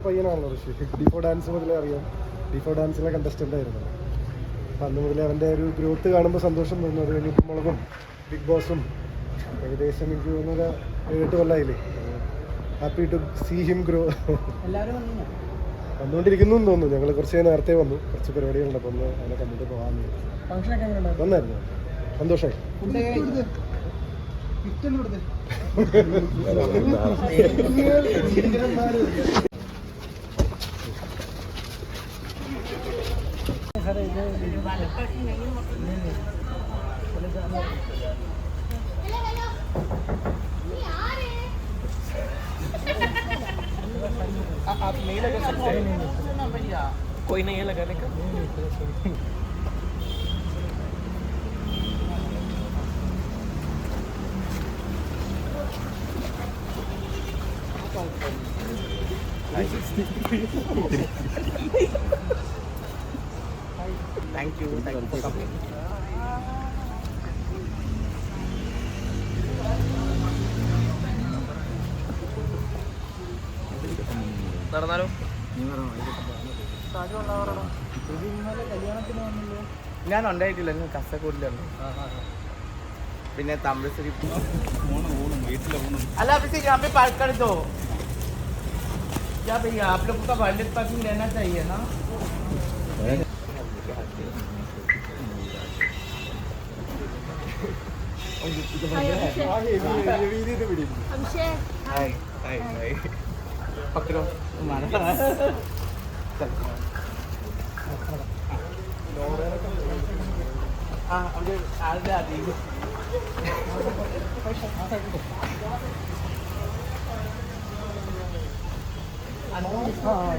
പയ്യനാണല്ലോ ഋഷി. ഡിഫോ dance മുതലേ അറിയാം. ഡിഫോ ഡാൻസിലെ contestant ആയിരുന്നു. അപ്പം അന്ന് മുതലേ അവൻ്റെ ഒരു ഗ്രോത്ത് കാണുമ്പോൾ സന്തോഷം തോന്നുന്നു. അത് കഴിഞ്ഞിട്ട് മുളകും ബിഗ് ബോസും ഏകദേശം എനിക്ക് തോന്നുന്നത് 7 കൊല്ലമായില്ലേ. Happy to see him grow. വന്നുകൊണ്ടിരിക്കുന്നു എന്ന് തോന്നുന്നു. ഞങ്ങൾ കുറച്ച് നേരത്തെ വന്നു, കുറച്ച് പരിപാടികളുണ്ട്. അപ്പം ഒന്ന് അതിനെ കണ്ടിട്ട് പോകാമെന്ന് വന്നായിരുന്നു. സന്തോഷമായി. आप नहीं लगा सकते भैया, कोई नहीं है लगाने का. Thank you for coming. നടന്നാലോ? ഞാൻ ഉണ്ടായിട്ടില്ല, കസക്കൂടിലുണ്ട്. പിന്നെ തമിഴ്ശ്ശേരി अल्लाह हाफिज़. यहाँ पे पार्क कर दो क्या भैया, आप लोगों का वायरलेस पार्किंग रहना चाहिए ना. पकड़ो तुम्हारा. हाँ मुझे आगे आती है. हाँ